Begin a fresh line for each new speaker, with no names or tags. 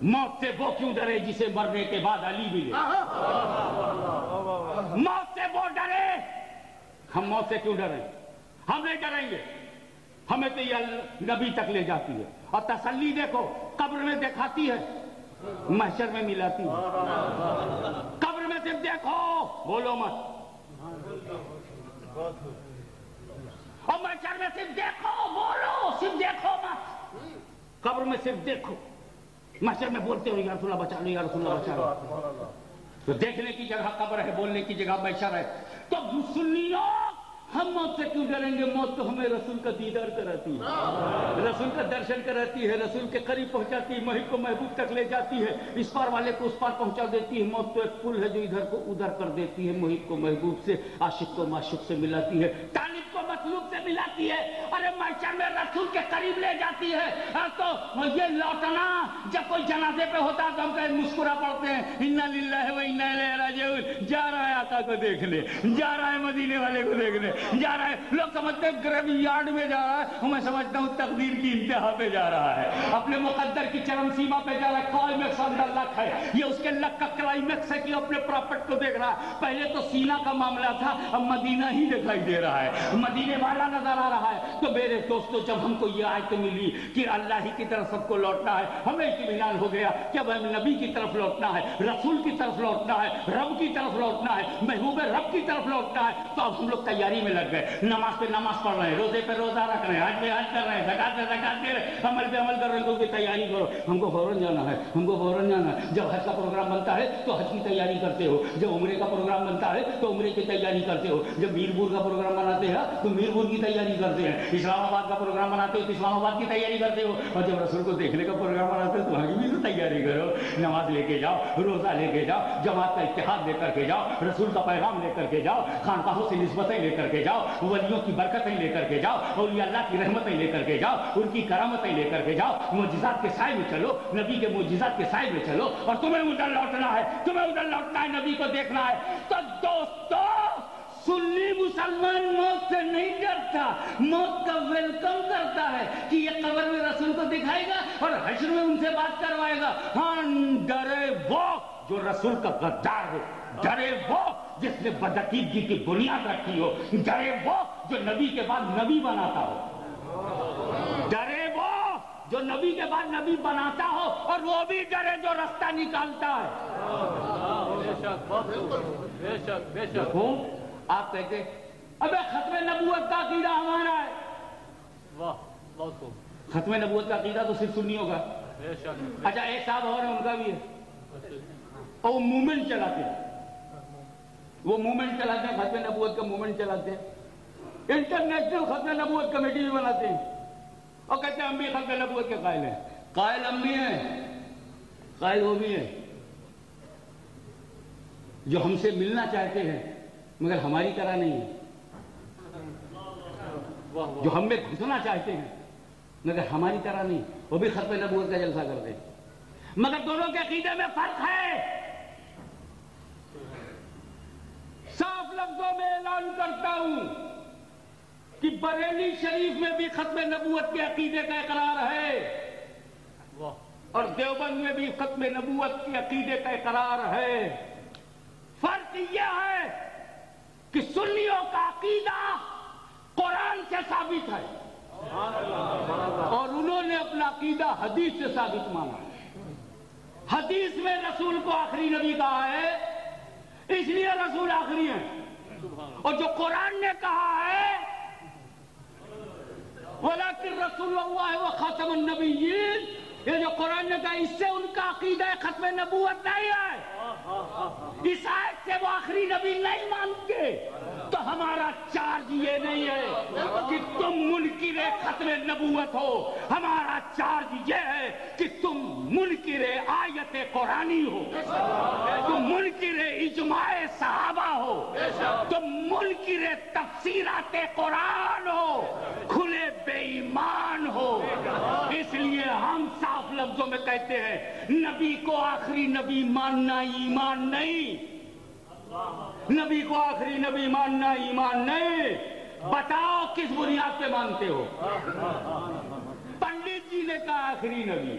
موت سے وہ کیوں ڈرے جسے مرنے کے بعد علی ملے؟ موت سے وہ ڈرے، ہم موت سے کیوں ڈریں؟ ہم نہیں ڈریں گے، ہمیں تو یہ نبی تک لے جاتی ہے، اور تسلی دیکھو قبر میں دکھاتی ہے، محشر میں ملاتی ہے۔ قبر میں صرف دیکھو، بولو مت، اور محشر میں صرف دیکھو، بولو، صرف دیکھو مت۔ قبر میں صرف دیکھو، محشر میں بولتے ہو یا رسول اللہ بچا لو، یا رسول اللہ بچا لو۔ تو دیکھنے کی جگہ قبر ہے، بولنے کی جگہ محشر ہے۔ تو سنیو، ہم موت سے کیوں ڈریں گے؟ موت تو ہمیں رسول کا دیدار کراتی ہے، رسول کا درشن کراتی ہے، رسول کے قریب پہنچاتی ہے، محب کو محبوب تک لے جاتی ہے، اس پار والے کو اس پار پہنچا دیتی ہے۔ موت تو ایک پل ہے جو ادھر کو ادھر کر دیتی ہے، محب کو محبوب سے، عاشق کو معشوق سے ملاتی ہے، طالب کو مطلوب سے ملاتی ہے، ارے محشر میں رسول کے قریب لے جاتی ہے۔ تو یہ لوٹنا جب کوئی جنازے پہ ہوتا ہے تو ہم کہیں مسکرا پڑتے ہیں، انا للہ و انا الیہ راجعون، جا رہا ہے آقا کو دیکھنے، جا رہا ہے مدینے والے کو دیکھنے، جا رہا ہے۔ لوگ سمجھتے ہیں گریوی یارڈ میں جا رہا ہے، میں سمجھتا ہوں تقدیر کی انتہا پہ جا رہا ہے، اپنے مقدر کی چرم سیما پہ جا رہا ہے، کلائمیکس اندر لک ہے، یہ اس کے لک کا کلائمیکس ہے کہ اپنے پراپرٹ کو دیکھ رہا ہے۔ پہلے تو سینہ کا معاملہ تھا، اب مدینہ ہی دکھائی دے رہا ہے، مدینے والا نظر آ رہا ہے۔ تو میرے دوستو، جب ہم کو یہ آیت ملی کہ اللہ ہی کی طرف سب کو لوٹنا ہے، ہمیں اطمینان ہو گیا کہ اب ہمیں نبی کی طرف لوٹنا ہے، رسول کی طرف لوٹنا ہے، رب کی طرف لوٹنا ہے، محبوب رب کی طرف لوٹنا ہے۔ تو اب ہم لوگ تیاری میں لگ گئے، نماز پہ نماز پڑھ رہے ہیں، روزے پہ روزہ رکھ رہے ہیں، حج پہ حج کر رہے ہیں، زکات پہ زکات دے رہے ہیں، عمل پہ عمل کر رہے ہیں۔ تو تیاری کرو، ہم کو فوراً جانا ہے، ہم کو فوراً جانا ہے۔ جب حج کا پروگرام بنتا ہے تو حج کی تیاری کرتے ہو، جب عمرے کا پروگرام بنتا ہے تو عمرے کی تیاری کرتے ہو، جب میرپور کا پروگرام بناتے ہیں تو میرپور کی تیاری کرتے ہیں، اسلام آباد کا پروگرام بناتے ہو تو اسلام آباد کی تیاری کرتے ہو، اور جب رسول کو دیکھنے کا پروگرام بناتے ہو تو وہاں کی بھی تو تیاری کرو، نماز لے کے جاؤ، روزہ لے کے جاؤ، جماعت کا اتحاد لے کر کے جاؤ، رسول کا پیغام لے کر کے جاؤ، خانقاہوں سے نسبتیں لے کر کے جاؤ، ولیوں کی برکتیں لے کر کے جاؤ، اولیاء اللہ کی رحمتیں لے کر کے جاؤ، ان کی کرامتیں لے کر کے جاؤ، معجزات کے سائے میں چلو، نبی کے معجزات کے سائے میں چلو، اور تمہیں ادھر لوٹنا ہے، تمہیں ادھر لوٹنا ہے، نبی کو دیکھنا ہے۔ تو دوستو، سنی مسلمان موت سے نہیں ڈرتا، موت کا ویلکم کرتا ہے کہ یہ قبر میں رسول کو دکھائے گا اور حشر میں ان سے بات کروائے گا۔ ہاں، ڈرے وہ جو رسول کا غدار ہو، ڈرے وہ جس نے بدعقیدگی کی بنیاد رکھی ہو، ڈرے وہ جو نبی کے بعد نبی بناتا ہو، ڈرے وہ جو نبی کے بعد نبی بناتا ہو، اور وہ بھی ڈرے جو رستہ نکالتا ہے۔
بے شک بے شک۔
دیکھو، آپ کہتے ابے ختم نبوت کا عقیدہ ہمارا ہے،
واہ، بہت خوب۔
ختم نبوت کا عقیدہ تو صرف سنیوں کا۔
بے شک۔
اچھا، ایک صاحب اور ہیں، ان کا بھی ہے، اور وہ مومنٹ چلاتے ہیں، وہ مومنٹ چلاتے ہیں، ختم نبوت کا مومنٹ چلاتے ہیں، انٹرنیشنل ختم نبوت کمیٹی بھی بناتے ہیں، اور کہتے ہیں ہم بھی ختم نبوت کے قائل ہیں۔ قائل ہم بھی ہیں، قائل وہ بھی ہیں جو ہم سے ملنا چاہتے ہیں مگر ہماری طرح نہیں ہے، جو ہم میں گھسنا چاہتے ہیں مگر ہماری طرح نہیں، وہ بھی ختم نبوت کا جلسہ کرتے ہیں، مگر دونوں کے عقیدے میں فرق ہے۔ صاف لفظوں میں اعلان کرتا ہوں کہ بریلی شریف میں بھی ختم نبوت کے عقیدے کا اقرار ہے، اور دیوبند میں بھی ختم نبوت کے عقیدے کا اقرار ہے۔ فرق یہ ہے کہ سنیوں کا عقیدہ قرآن سے ثابت ہے، اور انہوں نے اپنا عقیدہ حدیث سے ثابت مانا۔ حدیث میں رسول کو آخری نبی کہا ہے، اس لیے رسول آخری ہیں، اور جو قرآن نے کہا ہے وَلَكِنْ رَسُولُ اللَّهِ وَخَاتَمُ النَّبِيِّينَ، یہ جو قرآن نے کہا، اس سے ان کا عقیدہ ختم نبوت نہیں ہے، اس آیت سے وہ آخری نبی نہیں مانتے۔ تو ہمارا چارج یہ نہیں ہے کہ تم منکر ختم نبوت ہو، ہمارا چارج یہ ہے کہ تم منکر آیت قرآنی ہو، تم منکر اجماع صحابہ ہو، تم منکر تفسیرات قرآن ہو، کھلے بے ایمان ہو۔ اس لیے ہم صاف لفظوں میں کہتے ہیں، نبی کو آخری نبی ماننا ایمان نہیں، نبی کو آخری نبی ماننا ایمان نہیں۔ بتاؤ کس بنیاد پہ مانتے ہو؟ پنڈت جی نے کہا آخری نبی،